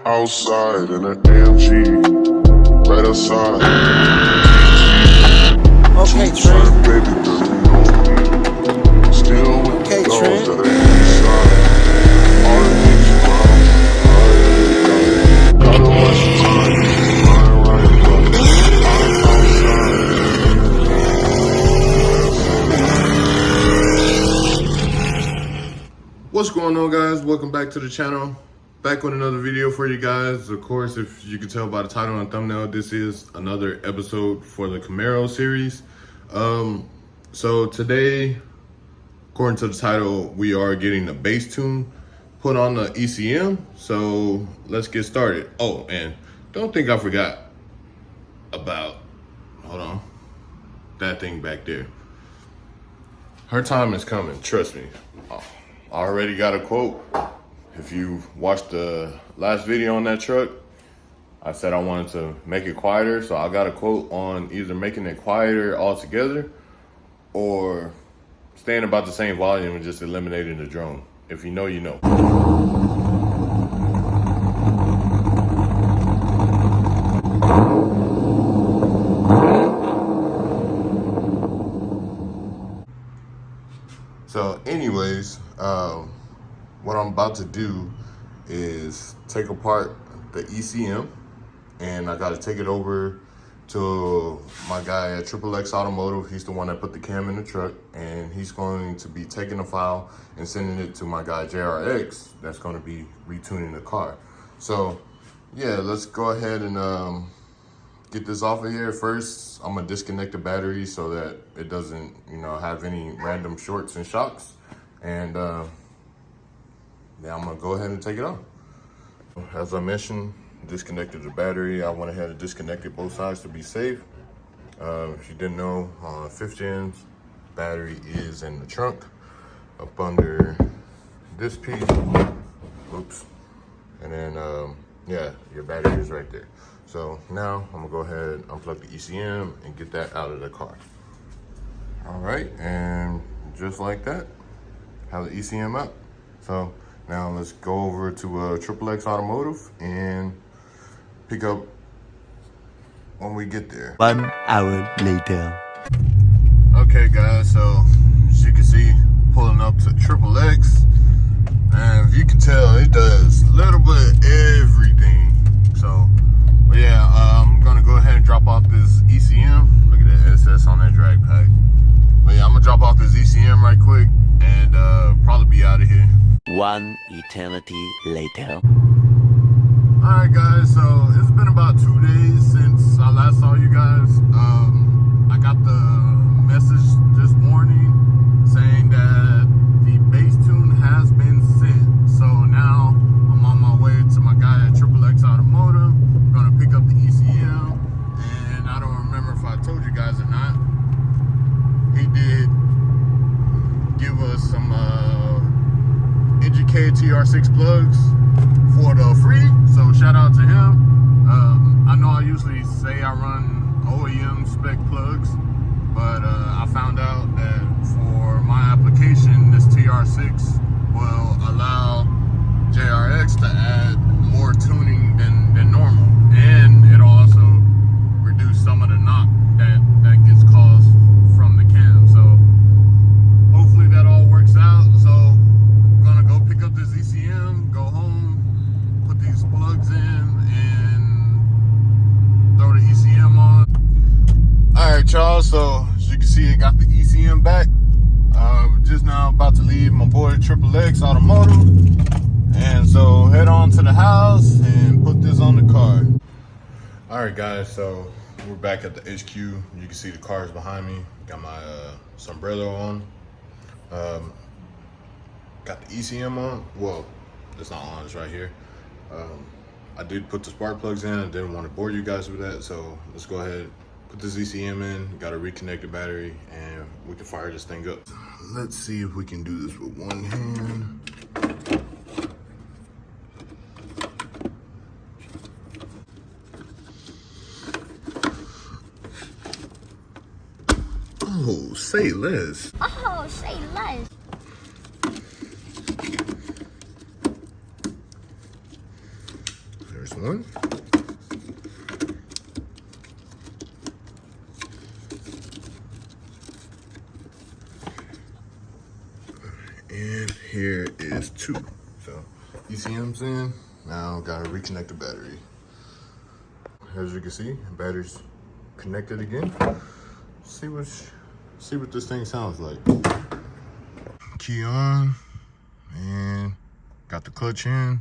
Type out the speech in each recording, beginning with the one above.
Outside in an AMG, right outside. Okay, Two-time Trent. baby girl, you know me. Still with Okay, the dogs Trent. that are inside. All the niggas round, gotta watch the time. Lying right close. I'm outside. What's going on, guys? Welcome back to the channel. Back with another video for you guys. Of course, if you can tell by the title and thumbnail, this is another episode for the Camaro series. So today, according to the title, we are getting the bass tune put on the ECM. So let's get started. Oh, and don't think I forgot about, hold on, that thing back there. Her time is coming, trust me. I already got a quote. If you watched the last video on that truck, I said I wanted to make it quieter, so I got a quote on either making it quieter altogether or staying about the same volume and just eliminating the drone. If you know, you know. So anyways, what I'm about to do is take apart the ECM, and I got to take it over to my guy at XXX Automotive. He's the one that put the cam in the truck, and he's going to be taking the file and sending it to my guy JRX that's going to be retuning the car. So yeah, let's go ahead and get this off of here. First, I'm gonna disconnect the battery so that it doesn't, have any random shorts and shocks. And yeah, I'm gonna go ahead and take it off. As I mentioned, disconnected the battery. I went ahead and disconnected both sides to be safe. If you didn't know, on 5th gens, battery is in the trunk up under this piece. Oops. And then, yeah, your battery is right there. So now I'm gonna go ahead and unplug the ECM and get that out of the car. All right, and just like that, have the ECM up. So now let's go over to XXX Automotive and pick up when we get there. 1 hour later. Okay guys, so as you can see, pulling up to XXX, and if you can tell, it does a little bit of everything. So, but yeah, I'm gonna go ahead and drop off this ECM. Look at that SS on that drag pack. But yeah, I'm gonna drop off this ECM right quick and probably be out of here. 1 eternity later. Alright guys, so it's been about 2 days since I last saw you guys. I got the message this morning saying that the bass tune has been sent. So now I'm on my way to my guy at XXX Automotive. I'm gonna pick up the ECM, and I don't remember if I told you guys or not. He did give us some NGK TR6 plugs for the free, so shout out to him. I know I usually say I run OEM spec plugs, but I found out that for my application, this TR6 will allow JRX to add more tuning than normal, and it'll also reduce some of the knock that gets caused from the cam. So hopefully that all works out. So I'm gonna go pick up this ECM, go home, put these plugs in, and throw the ECM on. All right, y'all, so as you can see, I got the ECM back. Just now about to leave my boy XXX Automotive, and so head on to the house and put this on the car. All right, guys, so we're back at the HQ. You can see the cars behind me. Got my sombrero on. Got the ECM on. Well, it's not on, it's right here. I did put the spark plugs in. I didn't want to bore you guys with that, so let's go ahead, put this ECM in. Got to reconnect the battery, and we can fire this thing up. Let's see if we can do this with one hand. Oh, say less. Oh, say less. Here's one. And here is two. So ECM's in. Now gotta reconnect the battery. As you can see, battery's connected again. See what this thing sounds like. Key on, and got the clutch in.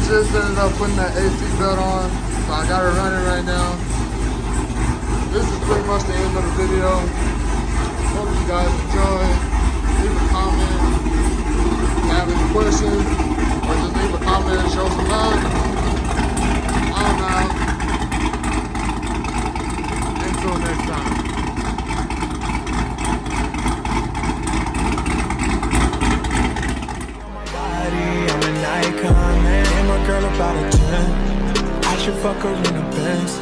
Just ended up putting that AC belt on, so I got it running right now. This is pretty much the end of the video. Hope you guys enjoy. Leave a comment if you have any questions, or just leave a comment and show some love. I'm out. Until next time. I'm an icon, man. And my girl about a 10. I should fuck her in a Benz.